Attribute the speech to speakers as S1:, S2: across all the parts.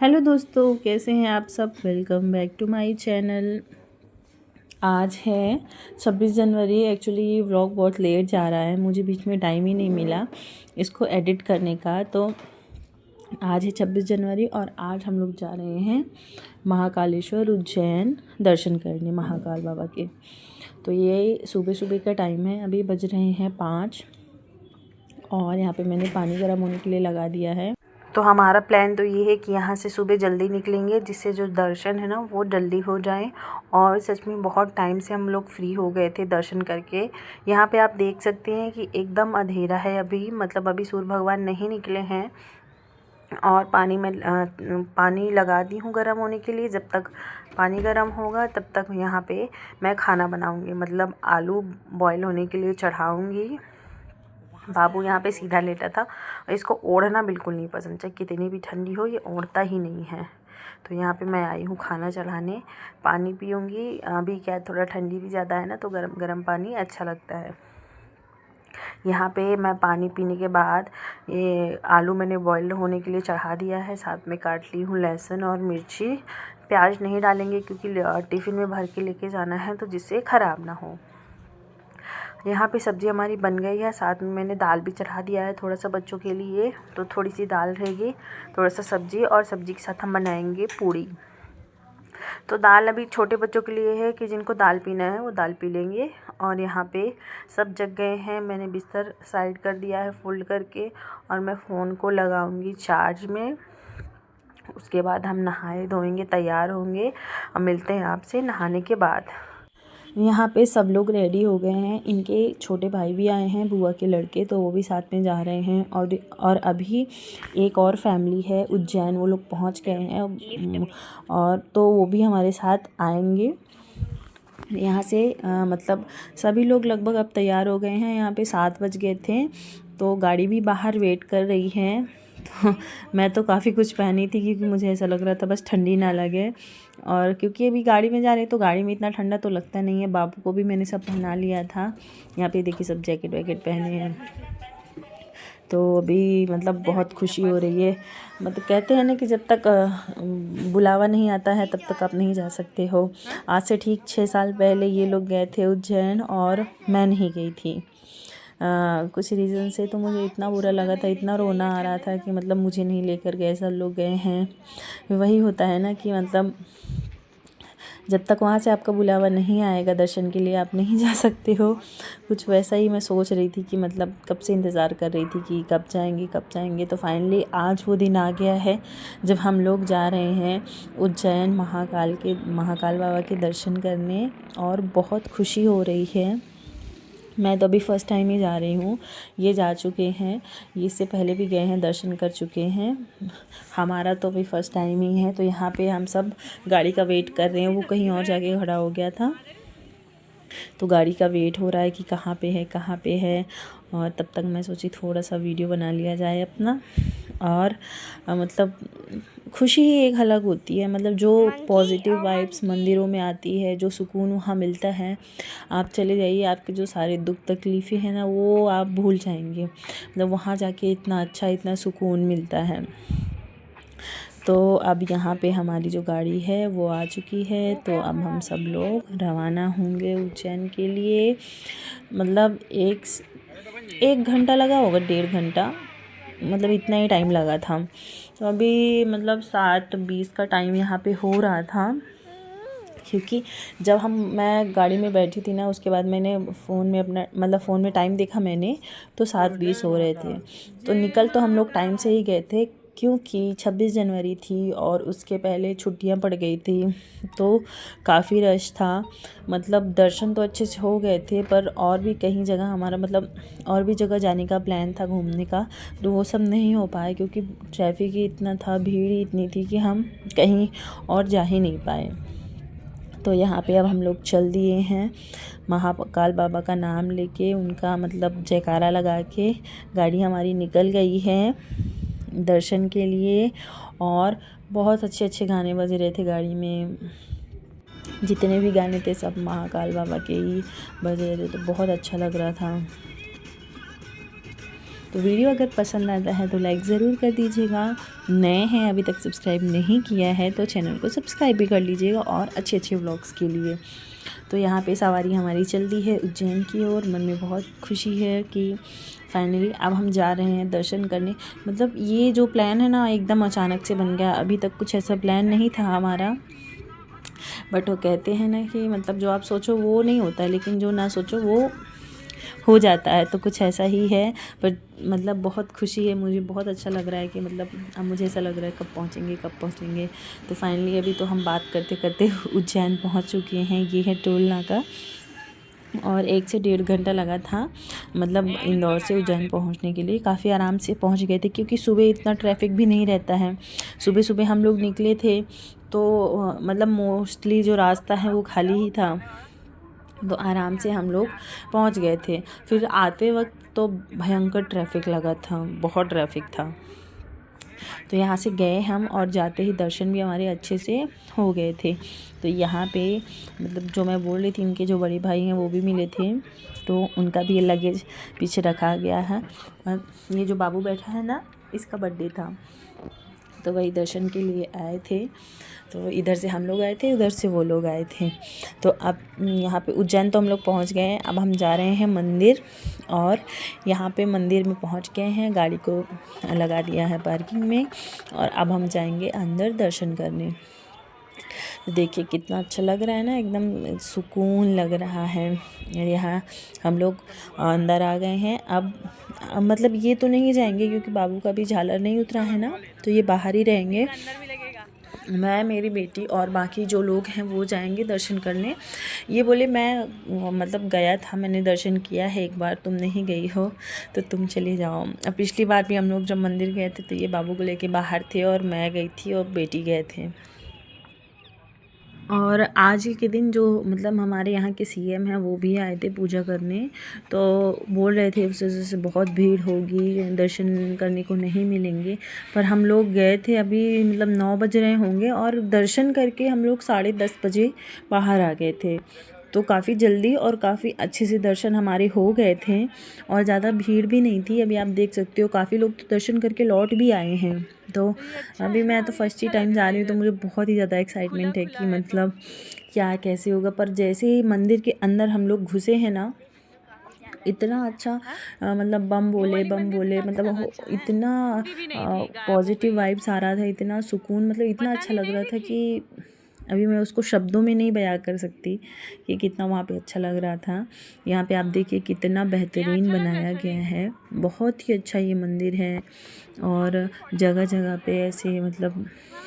S1: Hello दोस्तों, कैसे हैं आप सब। Welcome back to my channel. आज है 26 जनवरी। एक्चुअली ये व्लॉग बहुत लेट जा रहा है, मुझे बीच में टाइम ही नहीं मिला इसको एडिट करने का। तो आज है 26 जनवरी और आज हम लोग जा रहे हैं महाकालेश्वर उज्जैन दर्शन करने महाकाल बाबा के। तो ये सुबह सुबह का टाइम है, अभी बज रहे हैं 5 और यहाँ पे मैंने पानी गर्म होने के लिए लगा दिया है। तो हमारा प्लान तो ये है कि यहाँ से सुबह जल्दी निकलेंगे, जिससे जो दर्शन है ना वो जल्दी हो जाए। और सच में बहुत टाइम से हम लोग फ्री हो गए थे दर्शन करके। यहाँ पे आप देख सकते हैं कि एकदम अंधेरा है अभी, मतलब अभी सूर्य भगवान नहीं निकले हैं। और पानी लगा दी हूँ गर्म होने के लिए। जब तक पानी गर्म होगा तब तक यहाँ पे मैं खाना बनाऊँगी, मतलब आलू बॉयल होने के लिए चढ़ाऊँगी। बाबू यहाँ पे सीधा लेटा था और इसको ओढ़ना बिल्कुल नहीं पसंद, चाहे कितनी भी ठंडी हो ये ओढ़ता ही नहीं है। तो यहाँ पे मैं आई हूँ खाना चढ़ाने, पानी पीऊँगी। अभी क्या थोड़ा ठंडी भी ज़्यादा है ना, तो गरम गरम पानी अच्छा लगता है। यहाँ पे मैं पानी पीने के बाद ये आलू मैंने बॉयल होने के लिए चढ़ा दिया है। साथ में काट ली हूँ लहसुन और मिर्ची। प्याज नहीं डालेंगे क्योंकि टिफ़िन में भर के लेके जाना है, तो जिससे ख़राब ना हो। यहाँ पे सब्ज़ी हमारी बन गई है, साथ में मैंने दाल भी चढ़ा दिया है थोड़ा सा बच्चों के लिए। तो थोड़ी सी दाल रहेगी, थोड़ा सा सब्ज़ी, और सब्ज़ी के साथ हम बनाएंगे पूड़ी। तो दाल अभी छोटे बच्चों के लिए है कि जिनको दाल पीना है वो दाल पी लेंगे। और यहाँ पे सब जग गए हैं, मैंने बिस्तर साइड कर दिया है फोल्ड करके, और मैं फ़ोन को लगाऊंगी चार्ज में। उसके बाद हम नहाए धोएंगे, तैयार होंगे। अब मिलते हैं आपसे नहाने के बाद। यहाँ पे सब लोग रेडी हो गए हैं, इनके छोटे भाई भी आए हैं, बुआ के लड़के, तो वो भी साथ में जा रहे हैं। और अभी एक और फैमिली है उज्जैन, वो लोग पहुँच गए हैं और तो वो भी हमारे साथ आएंगे। यहाँ से मतलब सभी लोग लगभग अब तैयार हो गए हैं। यहाँ पे 7 बज गए थे, तो गाड़ी भी बाहर वेट कर रही है। तो मैं तो काफ़ी कुछ पहनी थी क्योंकि मुझे ऐसा लग रहा था बस ठंडी ना लगे। और क्योंकि अभी गाड़ी में जा रहे हैं तो गाड़ी में इतना ठंडा तो लगता नहीं है। बाबू को भी मैंने सब पहना लिया था। यहाँ पे देखिए सब जैकेट वैकेट पहने हैं। तो अभी मतलब बहुत खुशी हो रही है। मतलब कहते हैं ना कि जब तक बुलावा नहीं आता है तब तक आप नहीं जा सकते हो। आज से ठीक 6 साल पहले ये लोग गए थे उज्जैन और मैं नहीं गई थी। कुछ रीज़न से तो मुझे इतना बुरा लगा था, इतना रोना आ रहा था कि मतलब मुझे नहीं लेकर गए, सब लोग गए हैं। वही होता है ना कि मतलब जब तक वहाँ से आपका बुलावा नहीं आएगा दर्शन के लिए आप नहीं जा सकते हो। कुछ वैसा ही मैं सोच रही थी कि मतलब कब से इंतज़ार कर रही थी कि कब जाएंगे। तो फाइनली आज वो दिन आ गया है जब हम लोग जा रहे हैं उज्जैन महाकाल बाबा के दर्शन करने, और बहुत खुशी हो रही है। मैं तो अभी फ़र्स्ट टाइम ही जा रही हूँ, ये जा चुके हैं, इससे पहले भी गए हैं, दर्शन कर चुके हैं। हमारा तो अभी फ़र्स्ट टाइम ही है। तो यहाँ पे हम सब गाड़ी का वेट कर रहे हैं, वो कहीं और जाके खड़ा हो गया था, तो गाड़ी का वेट हो रहा है कि कहाँ पे है। और तब तक मैं सोची थोड़ा सा वीडियो बना लिया जाए अपना। और मतलब खुशी ही एक अलग होती है, मतलब जो पॉजिटिव वाइब्स मंदिरों में आती है, जो सुकून वहाँ मिलता है, आप चले जाइए, आपके जो सारे दुख तकलीफ़ें हैं ना वो आप भूल जाएंगे। मतलब वहाँ जाके इतना अच्छा, इतना सुकून मिलता है। तो अब यहाँ पे हमारी जो गाड़ी है वो आ चुकी है, तो अब हम सब लोग रवाना होंगे उज्जैन के लिए। मतलब एक घंटा लगा होगा, 1.5 घंटा, मतलब इतना ही टाइम लगा था। तो अभी मतलब 7:20 का टाइम यहाँ पे हो रहा था, क्योंकि जब मैं गाड़ी में बैठी थी ना, उसके बाद मैंने फ़ोन में टाइम देखा मैंने, तो 7:20 हो रहे थे। तो निकल तो हम लोग टाइम से ही गए थे क्योंकि 26 जनवरी थी और उसके पहले छुट्टियां पड़ गई थी, तो काफ़ी रश था। मतलब दर्शन तो अच्छे से हो गए थे, पर और भी कहीं जगह हमारा मतलब और भी जगह जाने का प्लान था घूमने का, तो वो सब नहीं हो पाए क्योंकि ट्रैफिक ही इतना था, भीड़ ही इतनी थी कि हम कहीं और जा ही नहीं पाए। तो यहाँ पे अब हम लोग चल दिए हैं, महाकाल बाबा का नाम लेके, उनका मतलब जयकारा लगा के गाड़ी हमारी निकल गई है दर्शन के लिए। और बहुत अच्छे अच्छे गाने बज रहे थे गाड़ी में, जितने भी गाने थे सब महाकाल बाबा के ही बज रहे थे, तो बहुत अच्छा लग रहा था। तो वीडियो अगर पसंद आता है तो लाइक ज़रूर कर दीजिएगा। नए हैं अभी तक सब्सक्राइब नहीं किया है तो चैनल को सब्सक्राइब भी कर लीजिएगा और अच्छे अच्छे व्लॉग्स के लिए। तो यहाँ पे सवारी हमारी चल रही है उज्जैन की ओर। मन में बहुत खुशी है कि फाइनली अब हम जा रहे हैं दर्शन करने। मतलब ये जो प्लान है ना एकदम अचानक से बन गया, अभी तक कुछ ऐसा प्लान नहीं था हमारा। बट वो कहते हैं ना कि मतलब जो आप सोचो वो नहीं होता है, लेकिन जो ना सोचो वो हो जाता है। तो कुछ ऐसा ही है। पर मतलब बहुत खुशी है, मुझे बहुत अच्छा लग रहा है कि मतलब अब मुझे ऐसा लग रहा है कब पहुँचेंगे। तो फाइनली अभी तो हम बात करते करते उज्जैन पहुँच चुके हैं। ये है टोल नाका और 1 से 1.5 घंटा लगा था मतलब इंदौर से उज्जैन पहुंचने के लिए। काफ़ी आराम से पहुंच गए थे क्योंकि सुबह इतना ट्रैफिक भी नहीं रहता है। सुबह सुबह हम लोग निकले थे तो मतलब मोस्टली जो रास्ता है वो खाली ही था, तो आराम से हम लोग पहुंच गए थे। फिर आते वक्त तो भयंकर ट्रैफिक लगा था, बहुत ट्रैफिक था। तो यहाँ से गए हम और जाते ही दर्शन भी हमारे अच्छे से हो गए थे। तो यहाँ पे मतलब जो मैं बोल रही थी, इनके जो बड़े भाई हैं वो भी मिले थे, तो उनका भी ये लगेज पीछे रखा गया है। और ये जो बाबू बैठा है ना, इसका बर्थडे था तो वही दर्शन के लिए आए थे। तो इधर से हम लोग आए थे, उधर से वो लोग आए थे। तो अब यहाँ पे उज्जैन तो हम लोग पहुँच गए हैं। अब हम जा रहे हैं मंदिर और यहाँ पे मंदिर में पहुँच गए हैं, गाड़ी को लगा दिया है पार्किंग में और अब हम जाएंगे अंदर दर्शन करने। देखिए कितना अच्छा लग रहा है ना, एकदम सुकून लग रहा है। यहाँ हम लोग अंदर आ गए हैं। अब मतलब ये तो नहीं जाएंगे क्योंकि बाबू का भी झालर नहीं उतरा है ना, तो ये बाहर ही रहेंगे। मैं, मेरी बेटी और बाकी जो लोग हैं वो जाएंगे दर्शन करने। ये बोले मैं मतलब गया था, मैंने दर्शन किया है एक बार, तुम नहीं गई हो तो तुम चले जाओ। अब पिछली बार भी हम लोग जब मंदिर गए थे तो ये बाबू को लेके बाहर थे और मैं गई थी और बेटी गए थे। और आज ही के दिन जो मतलब हमारे यहाँ के सीएम हैं वो भी आए थे पूजा करने। तो बोल रहे थे उस वजह से बहुत भीड़ होगी, दर्शन करने को नहीं मिलेंगे। पर हम लोग गए थे, अभी मतलब 9 बज रहे होंगे और दर्शन करके हम लोग 10:30 बजे बाहर आ गए थे। तो काफ़ी जल्दी और काफ़ी अच्छे से दर्शन हमारे हो गए थे और ज़्यादा भीड़ भी नहीं थी। अभी आप देख सकते हो काफ़ी लोग तो दर्शन करके लौट भी आए हैं। तो अभी मैं तो फर्स्ट ही टाइम जा रही हूँ तो मुझे बहुत ही ज़्यादा एक्साइटमेंट है कि मतलब क्या कैसे होगा। पर जैसे ही मंदिर के अंदर हम लोग घुसे हैं ना, इतना अच्छा मतलब बम बोले मतलब इतना पॉजिटिव वाइब्स आ रहा था, इतना सुकून, मतलब इतना अच्छा लग रहा था कि अभी मैं उसको शब्दों में नहीं बयां कर सकती कि कितना वहाँ पे अच्छा लग रहा था। यहाँ पे आप देखिए कितना बेहतरीन बनाया गया है, बहुत ही अच्छा ये मंदिर है। और जगह जगह पे ऐसे मतलब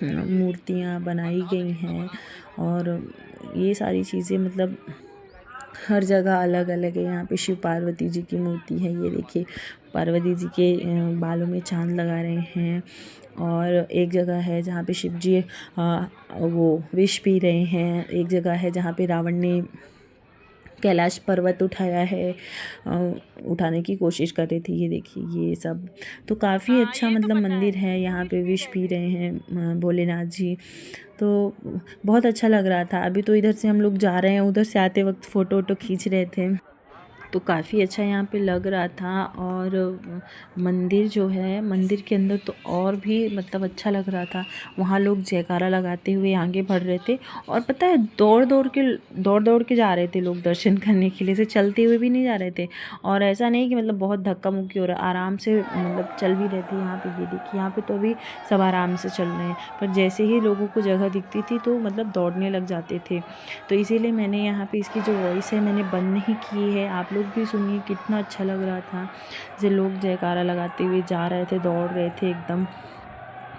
S1: मूर्तियाँ बनाई गई हैं और ये सारी चीज़ें मतलब हर जगह अलग अलग है। यहाँ पे शिव पार्वती जी की मूर्ति है, ये देखिए पार्वती जी के बालों में चांद लगा रहे हैं। और एक जगह है जहाँ पे शिव जी वो विष पी रहे हैं। एक जगह है जहाँ पे रावण ने कैलाश पर्वत उठाया है, उठाने की कोशिश कर रही थी। ये देखिए ये सब तो काफ़ी अच्छा मतलब मंदिर है। यहाँ पे विष पी रहे हैं भोलेनाथ जी, तो बहुत अच्छा लग रहा था। अभी तो इधर से हम लोग जा रहे हैं, उधर से आते वक्त फ़ोटो वोटो खींच रहे थे, तो काफ़ी अच्छा यहाँ पे लग रहा था। और मंदिर जो है, मंदिर के अंदर तो और भी मतलब अच्छा लग रहा था। वहाँ लोग जयकारा लगाते हुए आगे बढ़ रहे थे और पता है दौड़ दौड़ के जा रहे थे लोग दर्शन करने के लिए, से चलते हुए भी नहीं जा रहे थे। और ऐसा नहीं कि मतलब बहुत धक्का मुक्की हो रहा, आराम से मतलब चल भी रहे थे। यहाँ पे ये देखिए, यहाँ पे तो अभी सब आराम से चल रहे हैं, पर जैसे ही लोगों को जगह दिखती थी तो मतलब दौड़ने लग जाते थे। तो इसीलिए मैंने यहाँ पे इसकी जो वॉइस है मैंने बंद नहीं की है, आप लोग भी सुनिए कितना अच्छा लग रहा था। जो लोग जयकारा लगाते हुए जा रहे थे, दौड़ रहे थे, एकदम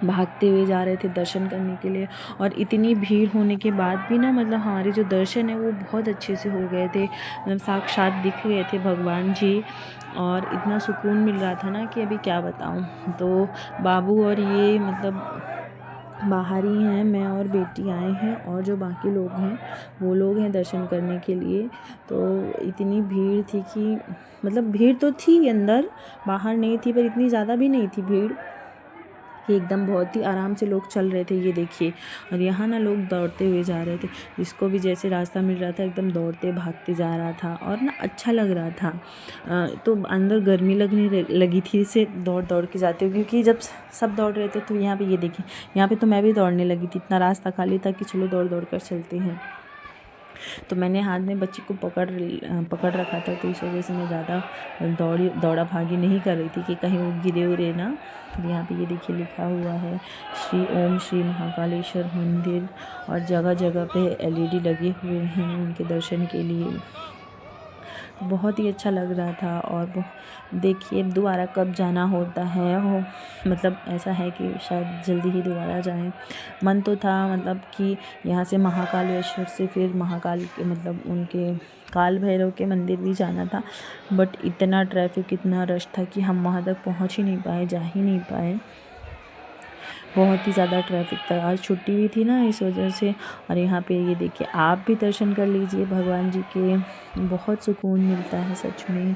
S1: भागते हुए जा रहे थे दर्शन करने के लिए। और इतनी भीड़ होने के बाद भी ना मतलब हमारे जो दर्शन है वो बहुत अच्छे से हो गए थे, मतलब साक्षात दिख गए थे भगवान जी। और इतना सुकून मिल रहा था ना कि अभी क्या बताऊं। तो बाबू और ये मतलब बाहर ही हैं, मैं और बेटी आए हैं और जो बाकी लोग हैं वो लोग हैं दर्शन करने के लिए। तो इतनी भीड़ थी कि मतलब भीड़ तो थी अंदर, बाहर नहीं थी, पर इतनी ज़्यादा भी नहीं थी भीड़। कि एकदम बहुत ही आराम से लोग चल रहे थे, ये देखिए। और यहाँ ना लोग दौड़ते हुए जा रहे थे, जिसको भी जैसे रास्ता मिल रहा था एकदम दौड़ते भागते जा रहा था और ना अच्छा लग रहा था। तो अंदर गर्मी लगने लगी थी इसे दौड़ दौड़ के जाते हुए, क्योंकि जब सब दौड़ रहे थे तो यहाँ पे ये देखिए, यहाँ पे तो मैं भी दौड़ने लगी थी, इतना रास्ता खाली था कि चलो दौड़ दौड़ कर चलते हैं। तो मैंने हाथ में बच्ची को पकड़ रखा था, तो इस वजह से मैं ज़्यादा दौड़ा भागी नहीं कर रही थी कि कहीं वो गिरे उरे ना। तो यहाँ पे ये देखिए लिखा हुआ है ओम श्री महाकालेश्वर मंदिर, और जगह जगह पे LED लगे हुए हैं उनके दर्शन के लिए। बहुत ही अच्छा लग रहा था। और देखिए दोबारा कब जाना होता है, वो मतलब ऐसा है कि शायद जल्दी ही दोबारा जाएं। मन तो था मतलब कि यहाँ से महाकालेश्वर से फिर महाकाल के मतलब उनके काल भैरव के मंदिर भी जाना था, बट इतना ट्रैफिक इतना रश था कि हम वहाँ तक पहुँच ही नहीं पाए, जा ही नहीं पाए। बहुत ही ज़्यादा ट्रैफिक था, आज छुट्टी भी थी ना इस वजह से। और यहाँ पे ये देखिए आप भी दर्शन कर लीजिए भगवान जी के, बहुत सुकून मिलता है सच में।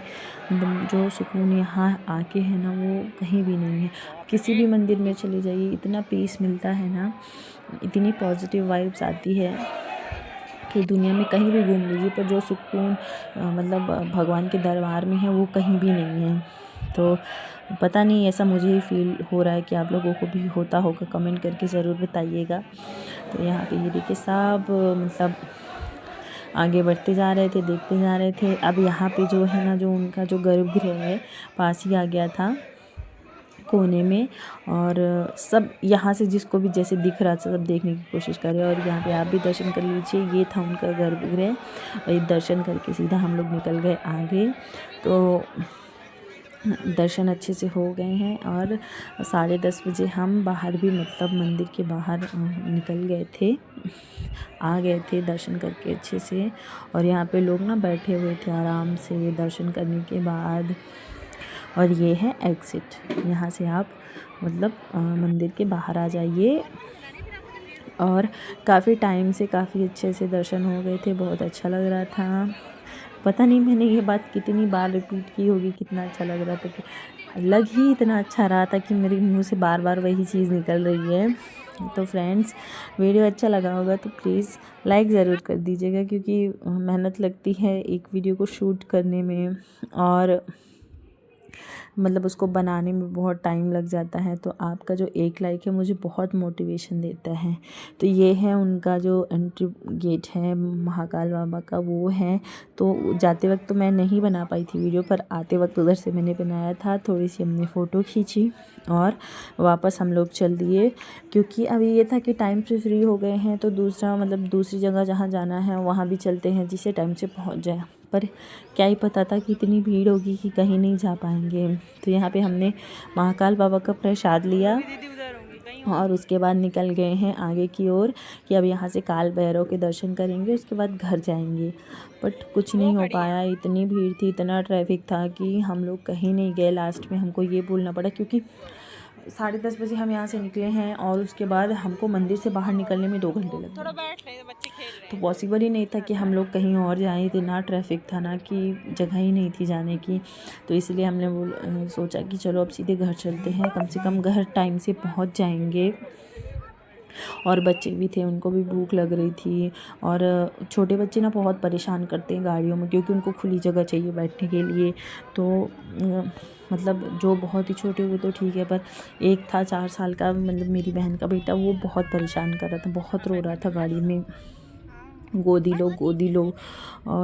S1: मतलब जो सुकून यहाँ आके है ना वो कहीं भी नहीं है। किसी भी मंदिर में चले जाइए इतना पीस मिलता है ना, इतनी पॉजिटिव वाइब्स आती है कि दुनिया में कहीं भी घूम लीजिए, पर जो सुकून मतलब भगवान के दरबार में है वो कहीं भी नहीं है। तो पता नहीं, ऐसा मुझे ही फील हो रहा है कि आप लोगों को भी होता होगा, कमेंट करके ज़रूर बताइएगा। तो यहाँ पे ये देखिए सब मतलब आगे बढ़ते जा रहे थे, देखते जा रहे थे। अब यहाँ पे जो है ना, जो उनका जो गर्भगृह है पास ही आ गया था कोने में, और सब यहाँ से जिसको भी जैसे दिख रहा था सब देखने की कोशिश करे। और यहाँ पे आप भी दर्शन कर लीजिए, ये था उनका गर्भगृह। और ये दर्शन करके सीधा हम लोग निकल गए आगे। तो दर्शन अच्छे से हो गए हैं, और 10:30 बजे हम बाहर भी मतलब मंदिर के बाहर निकल गए थे, आ गए थे दर्शन करके अच्छे से। और यहाँ पे लोग ना बैठे हुए थे आराम से दर्शन करने के बाद। और ये है एग्ज़िट, यहाँ से आप मतलब मंदिर के बाहर आ जाइए। और काफ़ी टाइम से काफ़ी अच्छे से दर्शन हो गए थे, बहुत अच्छा लग रहा था। पता नहीं मैंने ये बात कितनी बार रिपीट की होगी, कितना अच्छा लग रहा था कि लग ही इतना अच्छा रहा था कि मेरे मुंह से बार बार वही चीज़ निकल रही है। तो फ्रेंड्स, वीडियो अच्छा लगा होगा तो प्लीज़ लाइक ज़रूर कर दीजिएगा, क्योंकि मेहनत लगती है एक वीडियो को शूट करने में, और मतलब उसको बनाने में बहुत टाइम लग जाता है। तो आपका जो एक लाइक है मुझे बहुत मोटिवेशन देता है। तो ये है उनका जो एंट्री गेट है महाकाल बाबा का, वो है। तो जाते वक्त तो मैं नहीं बना पाई थी वीडियो, पर आते वक्त उधर से मैंने बनाया था, थोड़ी सी हमने फ़ोटो खींची और वापस हम लोग चल दिए। क्योंकि अभी ये था कि टाइम से फ्री हो गए हैं, तो दूसरा मतलब दूसरी जगह जहाँ जाना है वहाँ भी चलते हैं, जिससे टाइम से पहुँच जाए। पर क्या ही पता था कि इतनी भीड़ होगी कि कहीं नहीं जा पाएंगे। तो यहाँ पे हमने महाकाल बाबा का प्रसाद लिया और उसके बाद निकल गए हैं आगे की ओर कि अब यहाँ से काल भैरव के दर्शन करेंगे, उसके बाद घर जाएंगे। बट कुछ नहीं हो पाया, इतनी भीड़ थी, इतना ट्रैफिक था कि हम लोग कहीं नहीं गए। लास्ट में हमको ये बोलना पड़ा, क्योंकि 10:30 बजे हम यहाँ से निकले हैं और उसके बाद हमको मंदिर से बाहर निकलने में 2 घंटे लग गए। तो पॉसिबल ही नहीं था कि हम लोग कहीं और जाएं, इतना ट्रैफिक था ना कि जगह ही नहीं थी जाने की। तो इसलिए हमने सोचा कि चलो अब सीधे घर चलते हैं, कम से कम घर टाइम से पहुँच जाएंगे। और बच्चे भी थे, उनको भी भूख लग रही थी। और छोटे बच्चे ना बहुत परेशान करते हैं गाड़ियों में, क्योंकि उनको खुली जगह चाहिए बैठने के लिए। तो मतलब जो बहुत ही छोटे वो तो ठीक है, पर एक था 4 साल का, मतलब मेरी बहन का बेटा, वो बहुत परेशान कर रहा था, बहुत रो रहा था गाड़ी में, गोदी लो गोदी लो।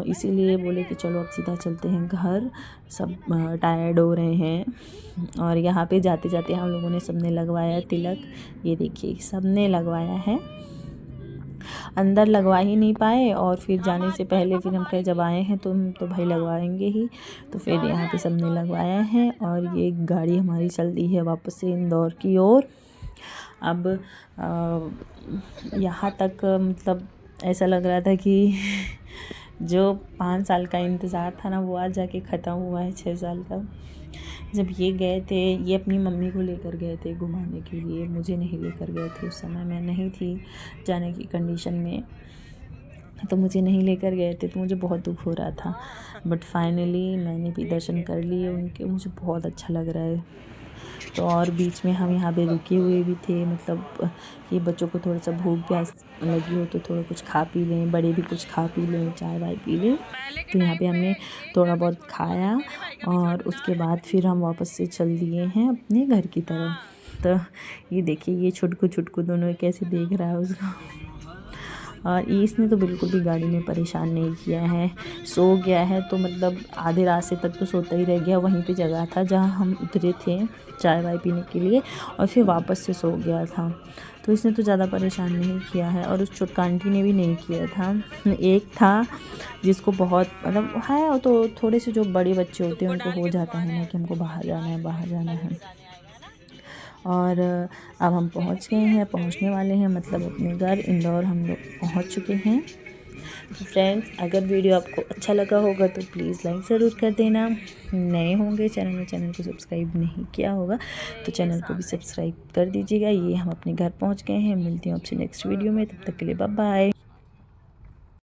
S1: इसीलिए बोले कि चलो अब सीधा चलते हैं घर, सब टायर्ड हो रहे हैं। और यहाँ पे जाते जाते हम लोगों ने सबने लगवाया तिलक, ये देखिए सबने लगवाया है। अंदर लगवा ही नहीं पाए, और फिर जाने से पहले फिर हम कहे जब आए हैं तो हम तो भाई लगवाएंगे ही। तो फिर यहाँ पे सबने लगवाया है, और ये गाड़ी हमारी चल दी है वापस से इंदौर की ओर। अब यहाँ तक मतलब ऐसा लग रहा था कि जो 5 साल का इंतज़ार था ना, वो आज जाके ख़त्म हुआ है 6 साल का। जब ये गए थे, ये अपनी मम्मी को लेकर गए थे घुमाने के लिए, मुझे नहीं लेकर गए थे। उस समय मैं नहीं थी जाने की कंडीशन में, तो मुझे नहीं लेकर गए थे, तो मुझे बहुत दुख हो रहा था। बट फाइनली मैंने भी दर्शन कर लिए उनके, मुझे बहुत अच्छा लग रहा है। तो और बीच में हम यहाँ पे रुके हुए भी थे, मतलब ये बच्चों को थोड़ा सा भूख प्यास लगी हो तो थोड़ा कुछ खा पी लें, बड़े भी कुछ खा पी लें, चाय वाय पी लें। तो यहाँ पे हमने थोड़ा बहुत खाया और उसके बाद फिर हम वापस से चल दिए हैं अपने घर की तरफ। तो ये देखिए ये छुटकू दोनों कैसे देख रहा है उसको। और इसने तो बिल्कुल भी गाड़ी में परेशान नहीं किया है, सो गया है। तो मतलब आधे रास्ते तक तो सोता ही रह गया, वहीं पे जगह था जहाँ हम उतरे थे चाय वाय पीने के लिए, और फिर वापस से सो गया था। तो इसने तो ज़्यादा परेशान नहीं किया है, और उस छोटका आंटी ने भी नहीं किया था। एक था जिसको बहुत मतलब है, तो थोड़े से जो बड़े बच्चे होते हैं उनको हो जाता है ना कि हमको बाहर जाना है, बाहर जाना है। और अब हम पहुंच गए हैं, पहुंचने वाले हैं, मतलब अपने घर इंदौर हम लोग पहुंच चुके हैं। तो फ्रेंड्स, अगर वीडियो आपको अच्छा लगा होगा तो प्लीज़ लाइक ज़रूर कर देना। नए होंगे चैनल को सब्सक्राइब नहीं किया होगा तो चैनल को भी सब्सक्राइब कर दीजिएगा। ये हम अपने घर पहुंच गए हैं, मिलती हूँ आपसे नेक्स्ट वीडियो में, तब तक के लिए बाय बाय।